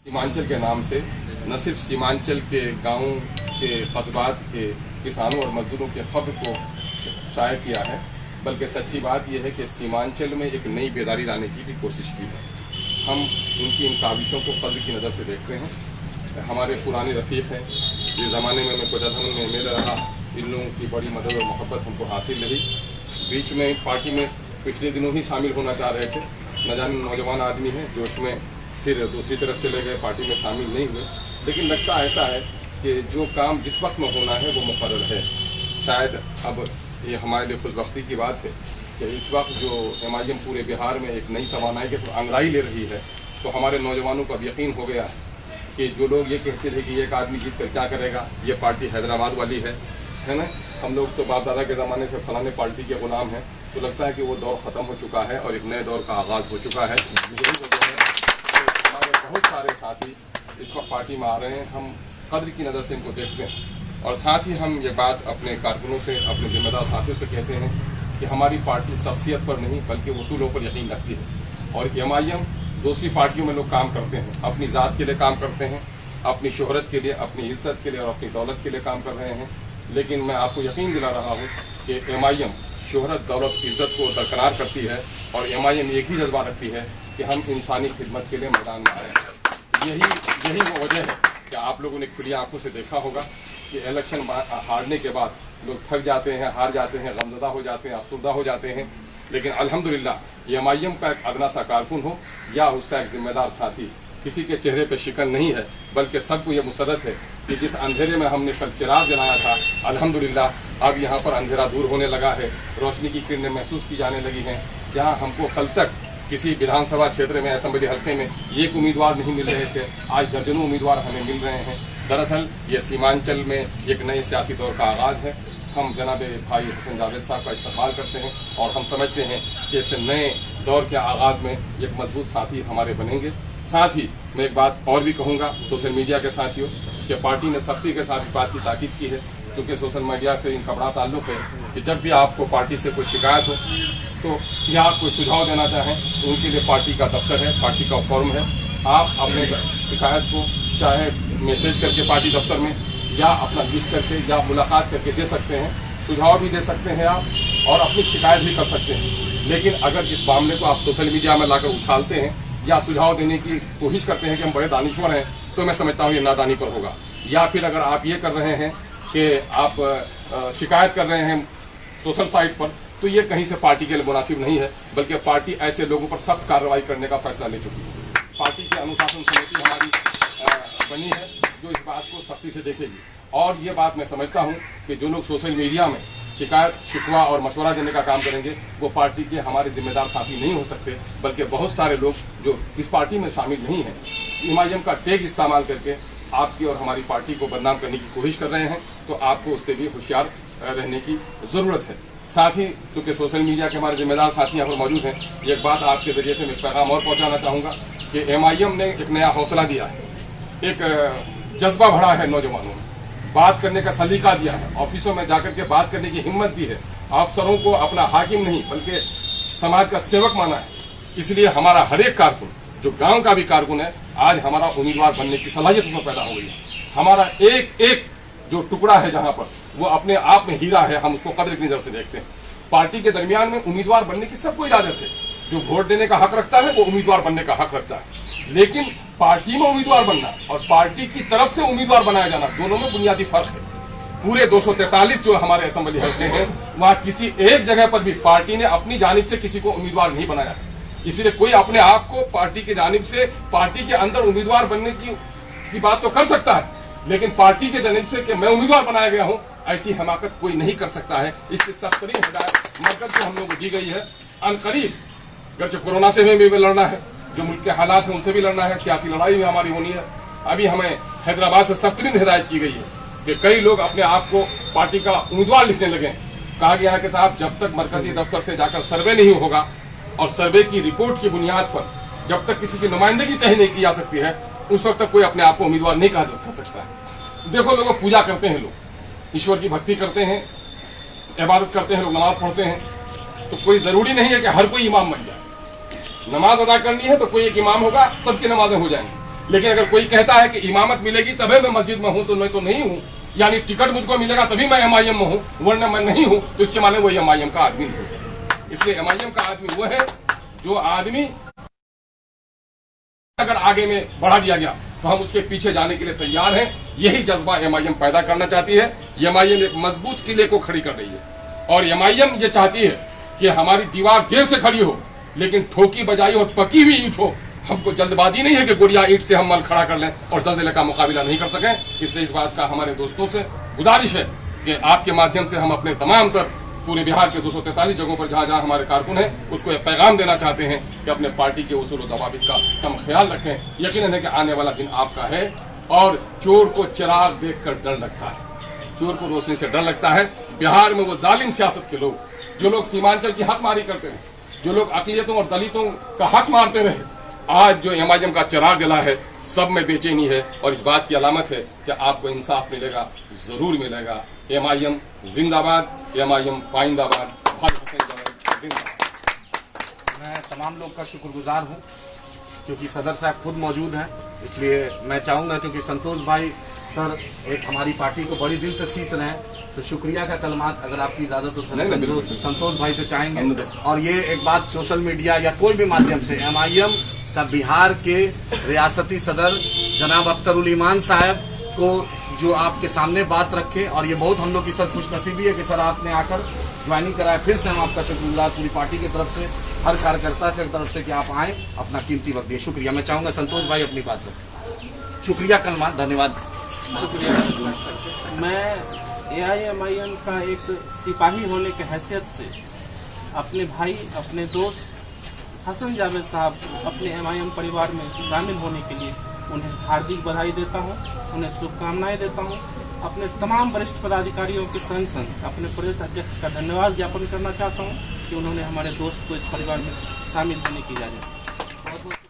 सीमांचल के नाम से न सिर्फ सीमांचल के गाँव के कस्बात के किसानों और मजदूरों के खबर को शाया किया है, बल्कि सच्ची बात यह है कि सीमांचल में एक नई बेदारी लाने की भी कोशिश की है। हम उनकी इन काविशों को कद्र की नज़र से देखते हैं। हमारे पुराने रफ़ीक हैं, जिस ज़माने में मैं कोटाधन में मिल रहा, इन लोगों की बड़ी मदद और मोहब्बत हमको हासिल रही। बीच में पार्टी में पिछले दिनों ही शामिल होना चाह रहे थे, न जाने नौजवान आदमी हैं, जोश में फिर दूसरी तरफ चले गए, पार्टी में शामिल नहीं हुए। लेकिन लगता ऐसा है कि जो काम जिस वक्त में होना है वो मुकर्रर है। शायद अब ये हमारे लिए खुशबख्ती की बात है कि इस वक्त जो MIM पूरे बिहार में एक नई तवानाई के अंगड़ाई ले रही है, तो हमारे नौजवानों को अब यकीन हो गया है कि जो लोग ये कहते थे कि एक आदमी जीत कर क्या करेगा, ये पार्टी हैदराबाद वाली है ना। हम लोग तो बाप दादा के ज़माने से फलाने पार्टी के ग़ुलाम हैं, तो लगता है कि वो दौर ख़त्म हो चुका है और एक नए दौर का आगाज़ हो चुका है। यही वजह है कि हमारे बहुत सारे साथी इस वक्त पार्टी में आ रहे हैं। हम कद्र की नज़र से इनको देखते हैं और साथ ही हम ये बात अपने कारकुनों से, अपने जिम्मेदार साथियों से कहते हैं कि हमारी पार्टी शख्सियत पर नहीं बल्कि उसूलों पर यकीन रखती है। और MIM दूसरी पार्टियों में लोग काम करते हैं, अपनी ज़ात के लिए काम करते हैं, अपनी शोहरत के लिए, अपनी इज्जत के लिए और अपनी दौलत के लिए काम कर रहे हैं। लेकिन मैं आपको यकीन दिला रहा हूँ कि MIM शोहरत, दौलत, इज़्ज़त को दरकरार करती है और MIM एक ही जज्बा रखती है कि हम इंसानी खिदमत के लिए मैदान में आए हैं। यही वो वजह है कि आप लोगों ने खुली आंखों से देखा होगा कि इलेक्शन हारने के बाद लोग थक जाते हैं, हार जाते हैं, गमज़दा हो जाते हैं, अफसरदा हो जाते हैं। लेकिन अल्हम्दुलिल्लाह MIM का एक अदना सा कारकुन हो या उसका एक जिम्मेदार साथी, किसी के चेहरे पे शिकन नहीं है, बल्कि सबको ये मुसरत है कि जिस अंधेरे में हमने कल चिराग जलाया था, अल्हम्दुलिल्लाह अब यहाँ पर अंधेरा दूर होने लगा है, रोशनी की किरणें महसूस की जाने लगी हैं। जहाँ हमको कल तक किसी विधानसभा क्षेत्र में, असेंबली हल्के में एक उम्मीदवार नहीं मिल रहे थे, आज दर्जनों उम्मीदवार हमें मिल रहे हैं। दरअसल ये सीमांचल में एक नए सियासी दौर का आगाज़ है। हम जनाब भाई हसन जावेद साहब का इस्तकबाल करते हैं और हम समझते हैं कि इस नए दौर के आगाज़ में एक मजबूत साथी हमारे बनेंगे। साथ ही मैं एक बात और भी कहूँगा सोशल मीडिया के साथियों कि पार्टी ने सख्ती के साथ इस बात की ताकीद की है, क्योंकि सोशल मीडिया से इनका बड़ा ताल्लुक़ है कि जब भी आपको पार्टी से कोई शिकायत हो तो या आप कोई सुझाव देना चाहें तो उनके लिए पार्टी का दफ्तर है, पार्टी का फॉर्म है। आप अपने शिकायत को चाहे मैसेज करके पार्टी दफ्तर में या अपना लिख करके या मुलाकात करके दे सकते हैं, सुझाव भी दे सकते हैं आप और अपनी शिकायत भी कर सकते हैं। लेकिन अगर इस मामले को आप सोशल मीडिया में लाकर उछालते हैं या सुझाव देने की कोशिश करते हैं कि हम बड़े दानिश्वर हैं, तो मैं समझता हूँ ये नादानी पर होगा। या फिर अगर आप ये कर रहे हैं कि आप शिकायत कर रहे हैं सोशल साइट पर, तो ये कहीं से पार्टी के लिए मुनासिब नहीं है, बल्कि पार्टी ऐसे लोगों पर सख्त कार्रवाई करने का फैसला ले चुकी है। पार्टी की अनुशासन समिति हमारी बनी है जो इस बात को सख्ती से देखेगी। और ये बात मैं समझता हूँ कि जो लोग सोशल मीडिया में शिकायत, शिकवा और मशवरा देने का काम करेंगे वो पार्टी के हमारे जिम्मेदार साथी नहीं हो सकते, बल्कि बहुत सारे लोग जो इस पार्टी में शामिल नहीं हैं MIM का टैग इस्तेमाल करके आपकी और हमारी पार्टी को बदनाम करने की कोशिश कर रहे हैं। तो आपको उससे भी होशियार रहने की ज़रूरत है। साथ ही चूँकि सोशल मीडिया के हमारे जिम्मेदार साथी यहाँ पर मौजूद हैं, एक बात आपके ज़रिए से मैं पैगाम और पहुँचाना चाहूँगा कि MIM ने एक नया हौसला दिया है, एक जज्बा बढ़ा है नौजवानों में, बात करने का सलीका दिया है, ऑफिसों में जाकर के बात करने की हिम्मत दी है, अफसरों को अपना हाकिम नहीं बल्कि समाज का सेवक माना है। इसलिए हमारा हर एक कारकुन, जो गांव का भी कारकुन है, आज हमारा उम्मीदवार बनने की सलाहियत उसमें पैदा हो गई है। हमारा एक एक जो टुकड़ा है जहाँ पर, वो अपने आप में हीरा है, हम उसको कद्र की नज़र से देखते हैं। पार्टी के दरमियान में उम्मीदवार बनने की सबको इजाज़त है, जो वोट देने का हक रखता है वो उम्मीदवार बनने का हक रखता है। लेकिन पार्टी में उम्मीदवार बनना और पार्टी की तरफ से उम्मीदवार बनाया जाना, दोनों में बुनियादी फर्क है। पूरे 243 जो हमारे असेंबली हल्के हैं, वहाँ किसी एक जगह पर भी पार्टी ने अपनी जानिब से किसी को उम्मीदवार नहीं बनाया। इसलिए कोई अपने आप को पार्टी की जानिब से पार्टी के अंदर उम्मीदवार बनने की बात तो कर सकता है, लेकिन पार्टी के जानिब से कि मैं उम्मीदवार बनाया गया हूँ, ऐसी हमाकत कोई नहीं कर सकता है। इसकी सख्त तरीन हिदायत मरकज को हम लोगों को दी गई है। अनकरीब गर्चे कोरोना से भी लड़ना है, जो मुल्क के हालात हैं उनसे भी लड़ना है, सियासी लड़ाई भी हमारी होनी है। अभी हमें हैदराबाद से सख्त तरीन हिदायत की गई है कि कई लोग अपने आप को पार्टी का उम्मीदवार लिखने लगे। कहा गया है कि साहब जब तक मरकजी दफ्तर से जाकर सर्वे नहीं होगा और सर्वे की रिपोर्ट की बुनियाद पर जब तक किसी की नुमाइंदगी तय नहीं की जा सकती है, उस वक्त तक कोई अपने आप को उम्मीदवार नहीं कह सकता है। देखो लोग पूजा करते हैं, लोग ईश्वर की भक्ति करते हैं, इबादत करते हैं, लोग नमाज पढ़ते हैं, तो कोई ज़रूरी नहीं है कि हर कोई इमाम बन जाए। नमाज अदा करनी है तो कोई एक इमाम होगा, सबकी नमाजें हो जाएंगी। लेकिन अगर कोई कहता है कि इमामत मिलेगी तभी मैं मस्जिद में हूं, तो मैं तो नहीं हूं, यानी टिकट मुझको मिलेगा तभी मैं MIM में हूं, वरना मैं नहीं हूं, तो इसके माने वो MIM का आदमी नहीं है। इसलिए MIM का आदमी वो है जो आदमी अगर आगे में बढ़ा दिया गया तो हम उसके पीछे जाने के लिए तैयार हैं। यही जज्बा MIM पैदा करना चाहती है। MIM एक मजबूत किले को खड़ी कर रही है और MIM ये चाहती है कि हमारी दीवार देर से खड़ी हो, लेकिन ठोकी बजाई और पकी हुई ईंट हो। हमको जल्दबाजी नहीं है कि गुड़िया ईंट से हम मल खड़ा कर लें और जल्दीले का मुकाबला नहीं कर सकें। इसलिए इस बात का हमारे दोस्तों से गुजारिश है कि आपके माध्यम से हम अपने तमाम तर पूरे बिहार के 243 जगहों पर जहाँ जहाँ हमारे कारकुन हैं उसको एक पैगाम देना चाहते हैं कि अपने पार्टी के उसूल और ज़वाबित का हम ख्याल रखें। यकीनन है कि आने वाला दिन आपका है और चोर को चिराग देखकर डर लगता है, चोर को रोशनी से डर लगता है। बिहार में वो जालिम सियासत के लोग, जो लोग सीमांचल की हकमारी करते रहे, जो लोग अकलियतों और दलितों का हक मारते रहे, आज जो MIM का चिराग जला है, सब में बेचैनी है और इस बात की अलामत है कि आपको इंसाफ मिलेगा, जरूर मिलेगा। MIM जिंदाबाद, MIM पाइंदाबाद, जिंदाबाद। मैं तमाम लोग का शुक्रगुजार हूं क्योंकि सदर साहब खुद मौजूद हैं, इसलिए मैं चाहूँगा क्योंकि संतोष भाई सर एक हमारी पार्टी को बड़ी दिल से सींच रहे हैं, तो शुक्रिया का कलमात अगर आपकी इजाज़त हो संतोष भाई से चाहेंगे। और ये एक बात सोशल मीडिया या कोई भी माध्यम से MIM का बिहार के रियासती सदर जनाब अख्तरुल ईमान साहब को जो आपके सामने बात रखे, और ये बहुत हम लोग की सर खुशनसीबी है कि सर आपने आकर ज्वाइनिंग कराया। फिर से हम आपका शुक्रगुजार पूरी पार्टी की तरफ से, हर कार्यकर्ता की तरफ से कि आप आएँ, अपना कीमती वक्त दिए। शुक्रिया। मैं चाहूँगा संतोष भाई अपनी बात रखें। शुक्रिया कलमात, धन्यवाद। मैं AIMIM का एक सिपाही होने की हैसियत से अपने भाई, अपने दोस्त हसन जावेद साहब अपने MIM परिवार में शामिल होने के लिए उन्हें हार्दिक बधाई देता हूं, उन्हें शुभकामनाएं देता हूं। अपने तमाम वरिष्ठ पदाधिकारियों के संग संग अपने प्रदेश अध्यक्ष का धन्यवाद ज्ञापन करना चाहता हूं कि उन्होंने हमारे दोस्त को इस परिवार में शामिल होने की इजाज़त दी। बहुत बहुत